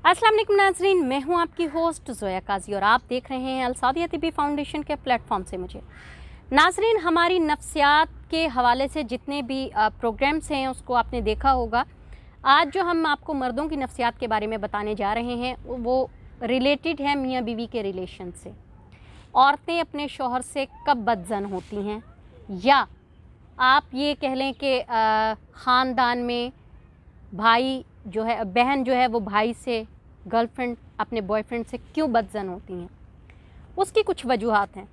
अस्सलाम वालेकुम नाज़रीन, मैं हूं आपकी होस्ट ज़ोया काजी और आप देख रहे हैं अल सादिया तिब्बी फाउंडेशन के प्लेटफॉर्म से मुझे। नाज़रीन, हमारी नफ्सियात के हवाले से जितने भी प्रोग्राम्स हैं उसको आपने देखा होगा। आज जो हम आपको मर्दों की नफ्सियात के बारे में बताने जा रहे हैं वो रिलेटेड है मियाँ बीवी के रिलेशन से। औरतें अपने शौहर से कब बदज़न होती हैं, या आप ये कह लें कि ख़ानदान में भाई जो है, बहन जो है वो भाई से, गर्लफ्रेंड अपने बॉयफ्रेंड से क्यों बदज़न होती हैं। उसकी कुछ वजूहात हैं।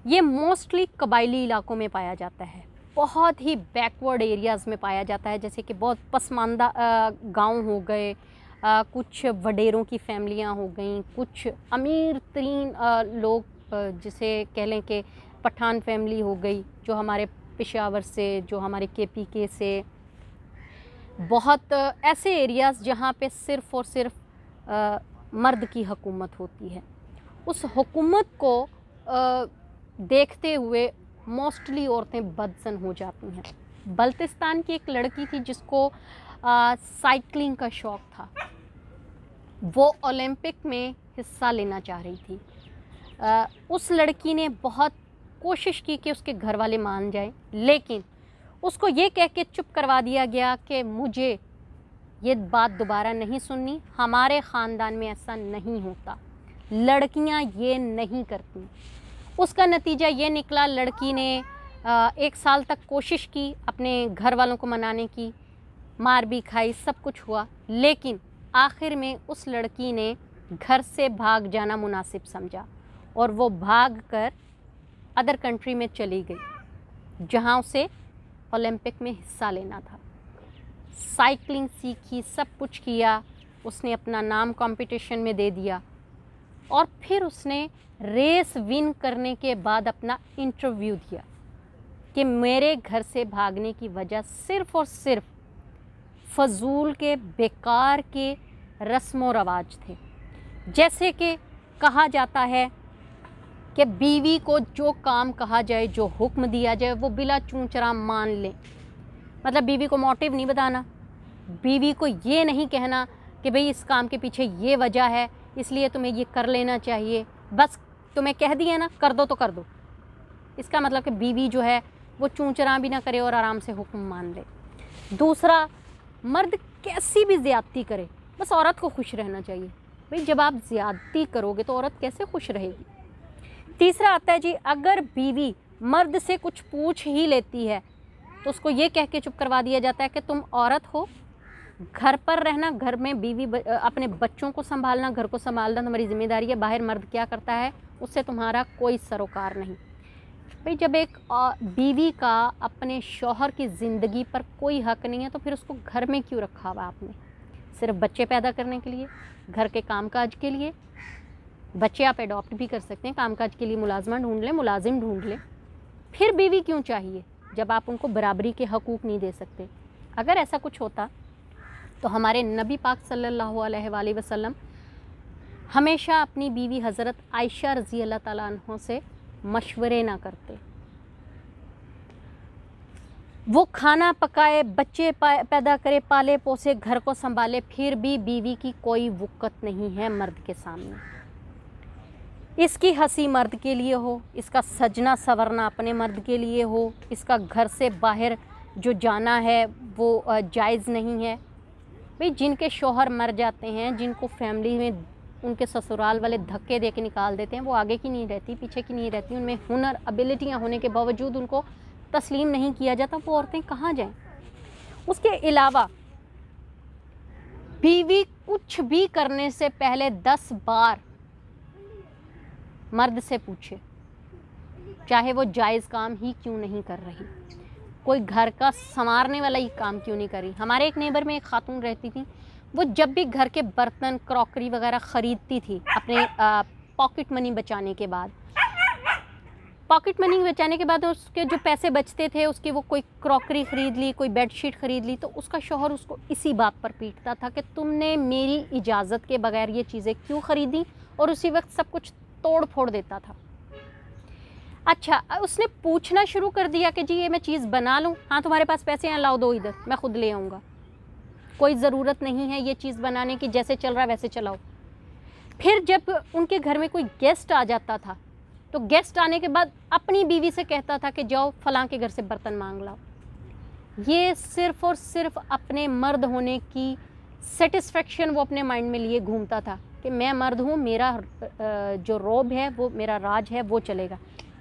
ये मोस्टली कबायली इलाकों में पाया जाता है, बहुत ही बैकवर्ड एरियाज़ में पाया जाता है, जैसे कि बहुत पसमानदा गांव हो गए, कुछ वडेरों की फैमिलियां हो गई, कुछ अमीर तरीन लोग, जिसे कह लें कि पठान फैमिली हो गई, जो हमारे पेशावर से, जो हमारे KPK से, बहुत ऐसे एरियाज़ जहाँ पे सिर्फ़ और सिर्फ मर्द की हुकूमत होती है। उस हुकूमत को देखते हुए मोस्टली औरतें बदज़न हो जाती हैं। बल्तिस्तान की एक लड़की थी जिसको साइकिलिंग का शौक़ था। वो ओलंपिक में हिस्सा लेना चाह रही थी। उस लड़की ने बहुत कोशिश की कि उसके घर वाले मान जाएं, लेकिन उसको ये कह के चुप करवा दिया गया कि मुझे ये बात दोबारा नहीं सुननी, हमारे ख़ानदान में ऐसा नहीं होता, लड़कियां ये नहीं करती। उसका नतीजा ये निकला, लड़की ने 1 साल तक कोशिश की अपने घर वालों को मनाने की, मार भी खाई, सब कुछ हुआ, लेकिन आखिर में उस लड़की ने घर से भाग जाना मुनासिब समझा और वो भाग कर अदर कंट्री में चली गई जहां उसे ओलंपिक में हिस्सा लेना था। साइकिलिंग सीखी, सब कुछ किया, उसने अपना नाम कंपटीशन में दे दिया और फिर उसने रेस विन करने के बाद अपना इंटरव्यू दिया कि मेरे घर से भागने की वजह सिर्फ़ और सिर्फ फजूल के, बेकार के रस्म व रवाज थे। जैसे कि कहा जाता है कि बीवी को जो काम कहा जाए, जो हुक्म दिया जाए, वो बिला चूंचरा मान ले। मतलब बीवी को मोटिव नहीं बताना, बीवी को ये नहीं कहना कि भाई इस काम के पीछे ये वजह है इसलिए तुम्हें ये कर लेना चाहिए, बस तुम्हें कह दिया ना कर दो तो कर दो। इसका मतलब कि बीवी जो है वो चूंचरा भी ना करे और आराम से हुक्म मान ले। दूसरा, मर्द कैसी भी ज़्यादती करे, बस औरत को खुश रहना चाहिए। भाई जब आप ज़्यादती करोगे तो औरत कैसे खुश रहेगी। तीसरा आता है जी, अगर बीवी मर्द से कुछ पूछ ही लेती है तो उसको ये कह के चुप करवा दिया जाता है कि तुम औरत हो, घर पर रहना, घर में बीवी अपने बच्चों को संभालना, घर को संभालना तुम्हारी जिम्मेदारी है, बाहर मर्द क्या करता है उससे तुम्हारा कोई सरोकार नहीं। भाई जब एक बीवी का अपने शौहर की ज़िंदगी पर कोई हक नहीं है तो फिर उसको घर में क्यों रखा हुआ आपने? सिर्फ बच्चे पैदा करने के लिए, घर के कामकाज के लिए। बच्चे आप एडॉप्ट भी कर सकते हैं, कामकाज के लिए मुलाजमा ढूंढ लें, मुलाजिम ढूंढ लें। फिर बीवी क्यों चाहिए जब आप उनको बराबरी के हकूक़ नहीं दे सकते? अगर ऐसा कुछ होता तो हमारे नबी पाक सल्लल्लाहु अलैहि वसल्लम हमेशा अपनी बीवी हज़रत आयशा रज़ी अल्लाह ताला अन्हा से मशवरे ना करते। वो खाना पकाए, बच्चे पैदा करे, पाले पोसे, घर को संभाले, फिर भी बीवी की कोई वक़्त नहीं है मर्द के सामने। इसकी हंसी मर्द के लिए हो, इसका सजना संवरना अपने मर्द के लिए हो, इसका घर से बाहर जो जाना है वो जायज़ नहीं है। भाई जिनके शौहर मर जाते हैं, जिनको फैमिली में उनके ससुराल वाले धक्के दे के निकाल देते हैं, वो आगे की नहीं रहती, पीछे की नहीं रहती, उनमें हुनर, एबिलिटियाँ होने के बावजूद उनको तस्लीम नहीं किया जाता, वो औरतें कहाँ जाएं। उसके अलावा बीवी कुछ भी करने से पहले 10 बार मर्द से पूछे, चाहे वो जायज़ काम ही क्यों नहीं कर रही, कोई घर का संवारने वाला ही काम क्यों नहीं कर रही। हमारे एक नेबर में एक खातून रहती थी, वो जब भी घर के बर्तन, क्रॉकरी वगैरह ख़रीदती थी अपने पॉकेट मनी बचाने के बाद, उसके जो पैसे बचते थे उसके वो कोई क्रॉकरी ख़रीद ली, कोई बेडशीट ख़रीद ली, तो उसका शौहर उसको इसी बात पर पीटता था कि तुमने मेरी इजाज़त के बगैर ये चीज़ें क्यों ख़रीदी, और उसी वक्त सब कुछ तोड़ फोड़ देता था। अच्छा, उसने पूछना शुरू कर दिया कि जी ये मैं चीज़ बना लूँ, हाँ तुम्हारे पास पैसे हैं, लाओ दो इधर, मैं खुद ले आऊँगा। कोई ज़रूरत नहीं है ये चीज़ बनाने की, जैसे चल रहा है वैसे चलाओ। फिर जब उनके घर में कोई गेस्ट आ जाता था तो गेस्ट आने के बाद अपनी बीवी से कहता था कि जाओ फलां के घर से बर्तन मांग लाओ। ये सिर्फ़ और सिर्फ अपने मर्द होने की सेटिस्फेक्शन वो अपने माइंड में लिए घूमता था कि मैं मर्द हूँ, मेरा जो रोब है वो, मेरा राज है वो चलेगा।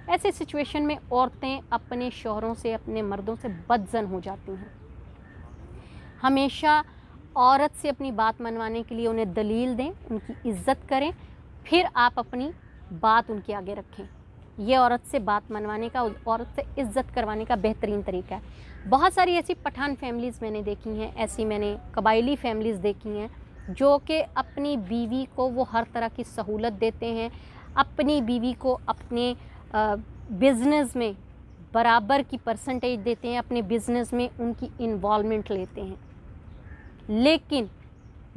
ऐसे सिचुएशन में औरतें अपने शौहरों से, अपने मर्दों से बदज़न हो जाती हैं। हमेशा औरत से अपनी बात मनवाने के लिए उन्हें दलील दें, उनकी इज़्ज़त करें, फिर आप अपनी बात उनके आगे रखें। ये औरत से बात मनवाने का, औरत से इज़्ज़त करवाने का बेहतरीन तरीका है। बहुत सारी ऐसी पठान फैमिलीज़ मैंने देखी हैं, ऐसी मैंने कबायली फैमिलीज़ देखी हैं जो कि अपनी बीवी को वो हर तरह की सहूलत देते हैं, अपनी बीवी को अपने बिज़नेस में बराबर की परसेंटेज देते हैं, अपने बिज़नेस में उनकी इन्वॉल्वमेंट लेते हैं। लेकिन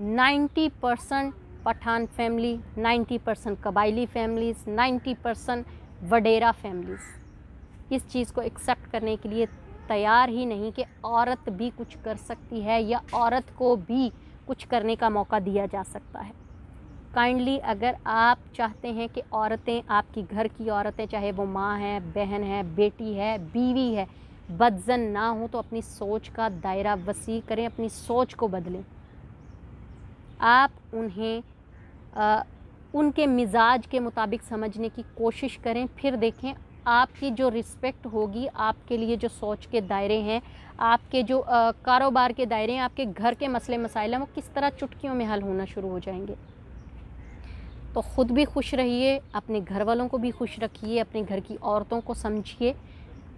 90% पठान फैमिली, 90% कबायली फैमिलीज़, 90% वडेरा फैमिलीज़ इस चीज़ को एक्सेप्ट करने के लिए तैयार ही नहीं कि औरत भी कुछ कर सकती है या औरत को भी कुछ करने का मौका दिया जा सकता है। काइंडली अगर आप चाहते हैं कि औरतें, आपकी घर की औरतें, चाहे वो माँ है, बहन है, बेटी है, बीवी है, बदज़न ना हो तो अपनी सोच का दायरा वसी करें, अपनी सोच को बदलें। आप उन्हें उनके मिजाज के मुताबिक समझने की कोशिश करें, फिर देखें आपकी जो रिस्पेक्ट होगी, आपके लिए जो सोच के दायरे हैं, आपके जो कारोबार के दायरे हैं, आपके घर के मसले मसाइल हैं, वो किस तरह चुटकियों में हल होना शुरू हो जाएंगे। तो ख़ुद भी खुश रहिए, अपने घर वालों को भी खुश रखिए, अपने घर की औरतों को समझिए,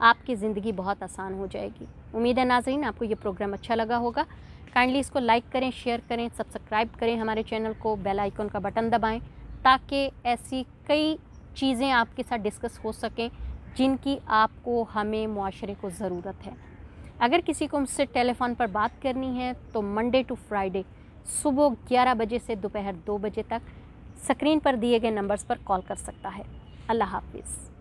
आपकी ज़िंदगी बहुत आसान हो जाएगी। उम्मीद है नाज़रीन आपको ये प्रोग्राम अच्छा लगा होगा। काइंडली इसको लाइक करें, शेयर करें, सब्सक्राइब करें हमारे चैनल को, बेल आइकन का बटन दबाएं ताकि ऐसी कई चीज़ें आपके साथ डिस्कस हो सकें जिनकी आपको, हमें, मुआशरे को ज़रूरत है। अगर किसी को मुझसे टेलीफ़ोन पर बात करनी है तो मंडे टू फ्राइडे सुबह 11 बजे से दोपहर 2 बजे तक स्क्रीन पर दिए गए नंबर्स पर कॉल कर सकता है। अल्लाह हाफ़िज़।